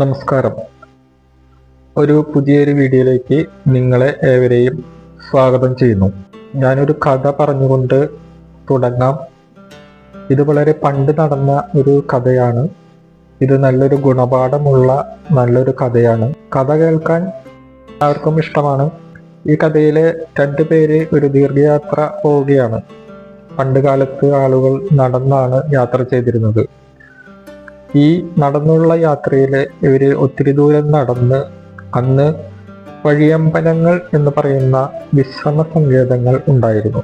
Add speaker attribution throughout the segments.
Speaker 1: നമസ്കാരം. ഒരു പുതിയൊരു വീഡിയോയിലേക്ക് നിങ്ങളെ ഏവരെയും സ്വാഗതം ചെയ്യുന്നു. ഞാനൊരു കഥ പറഞ്ഞുകൊണ്ട് തുടങ്ങാം. ഇത് വളരെ പണ്ട് നടന്ന ഒരു കഥയാണ്. ഇത് നല്ലൊരു ഗുണപാഠമുള്ള നല്ലൊരു കഥയാണ്. കഥ കേൾക്കാൻ എല്ലാവർക്കും ഇഷ്ടമാണ്. ഈ കഥയിലെ 2 പേര് ഒരു ദീർഘയാത്ര പോവുകയാണ്. പണ്ട് കാലത്ത് ആളുകൾ നടന്നാണ് യാത്ര ചെയ്തിരുന്നത്. ഈ നടന്നുള്ള യാത്രയിൽ ഇവര് ഒത്തിരി ദൂരം നടന്ന് അന്ന് വഴിയമ്പലങ്ങൾ എന്ന് പറയുന്ന വിശ്രമ സങ്കേതങ്ങൾ ഉണ്ടായിരുന്നു.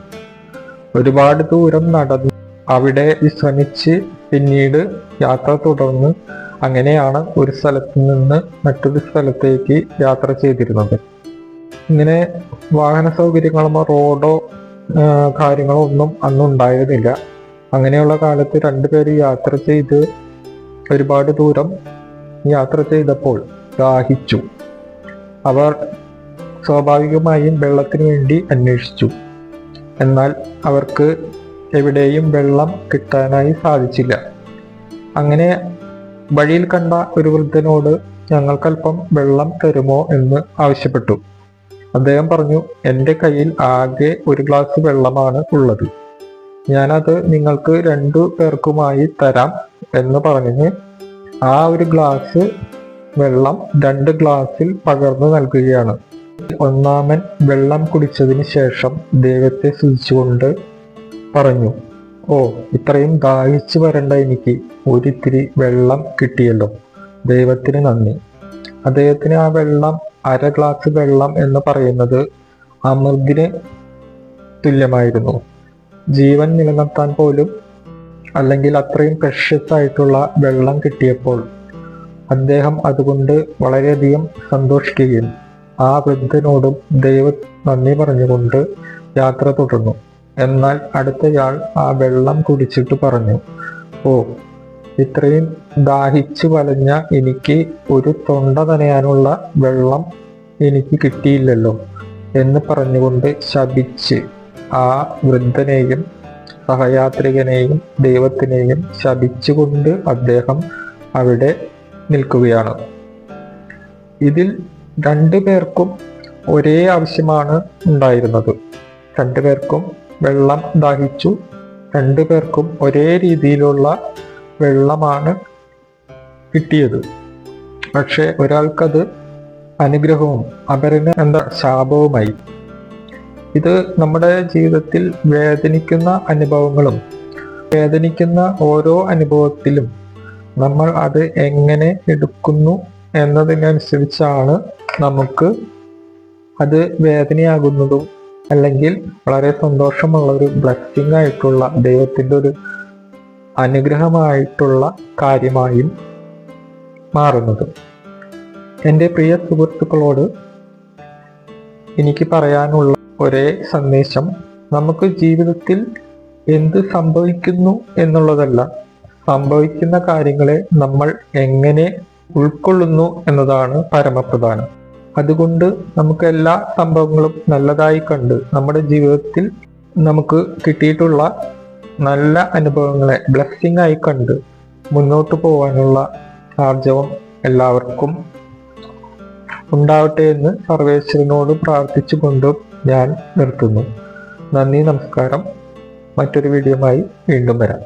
Speaker 1: ഒരുപാട് ദൂരം നടന്ന് അവിടെ വിശ്രമിച്ച് പിന്നീട് യാത്ര തുടർന്ന് അങ്ങനെയാണ് ഒരു സ്ഥലത്ത് നിന്ന് മറ്റൊരു സ്ഥലത്തേക്ക് യാത്ര ചെയ്തിരുന്നത്. ഇങ്ങനെ വാഹന സൗകര്യങ്ങളോ റോഡോ കാര്യങ്ങളോ ഒന്നും അന്ന് ഉണ്ടായിരുന്നില്ല. അങ്ങനെയുള്ള കാലത്ത് 2 പേര് യാത്ര ചെയ്ത് ഒരുപാട് ദൂരം യാത്ര ചെയ്തപ്പോൾ ദാഹിച്ചു. അവർ സ്വാഭാവികമായും വെള്ളത്തിന് വേണ്ടി അന്വേഷിച്ചു. എന്നാൽ അവർക്ക് എവിടെയും വെള്ളം കിട്ടാനായി സാധിച്ചില്ല. അങ്ങനെ വഴിയിൽ കണ്ട ഒരു വൃദ്ധനോട് ഞങ്ങൾക്കല്പം വെള്ളം തരുമോ എന്ന് ആവശ്യപ്പെട്ടു. അദ്ദേഹം പറഞ്ഞു, എൻ്റെ കയ്യിൽ ആകെ 1 ഗ്ലാസ് വെള്ളമാണ് ഉള്ളത്. ഞാനത് നിങ്ങൾക്ക് 2 പേർക്കുമായി തരാം എന്ന് പറഞ്ഞ് ആ 1 ഗ്ലാസ് വെള്ളം 2 ഗ്ലാസ്സിൽ പകർന്നു നൽകുകയാണ്. ഒന്നാമൻ വെള്ളം കുടിച്ചതിന് ശേഷം ദൈവത്തെ സ്തുതിച്ചുകൊണ്ട് പറഞ്ഞു, ഓ, ഇത്രയും ദാഹിച്ചു വരണ്ട എനിക്ക് ഒരിത്തിരി വെള്ളം കിട്ടിയല്ലോ, ദൈവത്തിന് നന്ദി. അദ്ദേഹത്തിന് ആ വെള്ളം 1/2 ഗ്ലാസ് വെള്ളം എന്ന് പറയുന്നത് അമൃതിന് തുല്യമായിരുന്നു. ജീവൻ നിലനിർത്താൻ പോലും അല്ലെങ്കിൽ അത്രയും പ്രഷ്യസ് ആയിട്ടുള്ള വെള്ളം കിട്ടിയപ്പോൾ അദ്ദേഹം അതുകൊണ്ട് വളരെയധികം സന്തോഷിക്കുകയും ആ വൃദ്ധനോടും ദൈവം നന്ദി പറഞ്ഞുകൊണ്ട് യാത്ര തുടർന്നു. എന്നാൽ അടുത്തയാൾ ആ വെള്ളം കുടിച്ചിട്ട് പറഞ്ഞു, ഓ, ഇത്രയും ദാഹിച്ചു വലഞ്ഞ എനിക്ക് ഒരു തൊണ്ട നനയാനുള്ള വെള്ളം എനിക്ക് കിട്ടിയില്ലല്ലോ എന്ന് പറഞ്ഞുകൊണ്ട് ശപിച്ച് ആ വൃദ്ധനെയും സഹയാത്രികനെയും ദൈവത്തിനെയും ശപിച്ചുകൊണ്ട് അദ്ദേഹം അവിടെ നിൽക്കുകയാണ്. ഇതിൽ 2 പേർക്കും ഒരേ ആവശ്യമാണ് ഉണ്ടായിരുന്നത്. 2 പേർക്കും വെള്ളം ദാഹിച്ചു. 2 പേർക്കും ഒരേ രീതിയിലുള്ള വെള്ളമാണ് കിട്ടിയത്. പക്ഷെ ഒരാൾക്കത് അനുഗ്രഹവും അപരന് ശാപവുമായി. ഇത് നമ്മുടെ ജീവിതത്തിൽ വേദനിക്കുന്ന അനുഭവങ്ങളും വേദനിക്കുന്ന ഓരോ അനുഭവത്തിലും നമ്മൾ അത് എങ്ങനെ എടുക്കുന്നു എന്നതിനനുസരിച്ചാണ് നമുക്ക് അത് വേദനയാകുന്നതും അല്ലെങ്കിൽ വളരെ സന്തോഷമുള്ള ഒരു ബ്ലെസ്സിങ് ആയിട്ടുള്ള ദൈവത്തിൻ്റെ ഒരു അനുഗ്രഹമായിട്ടുള്ള കാര്യമായും മാറുന്നത്. എൻ്റെ പ്രിയ സുഹൃത്തുക്കളോട് എനിക്ക് പറയാനുള്ള ഒരേ സന്ദേശം, നമുക്ക് ജീവിതത്തിൽ എന്ത് സംഭവിക്കുന്നു എന്നുള്ളതല്ല, സംഭവിക്കുന്ന കാര്യങ്ങളെ നമ്മൾ എങ്ങനെ ഉൾക്കൊള്ളുന്നു എന്നതാണ് പരമപ്രധാനം. അതുകൊണ്ട് നമുക്ക് എല്ലാ സംഭവങ്ങളും നല്ലതായി കണ്ട് നമ്മുടെ ജീവിതത്തിൽ നമുക്ക് കിട്ടിയിട്ടുള്ള നല്ല അനുഭവങ്ങളെ ബ്ലെസ്സിങ് ആയി കണ്ട് മുന്നോട്ട് പോകാനുള്ള ആർജവം എല്ലാവർക്കും ഉണ്ടാവട്ടെ എന്ന് സർവേശ്വരനോട് പ്രാർത്ഥിച്ചുകൊണ്ടും ഞാൻ നിർത്തുന്നു. നന്ദി, നമസ്കാരം. മറ്റൊരു വീഡിയോയുമായി വീണ്ടും വരാം.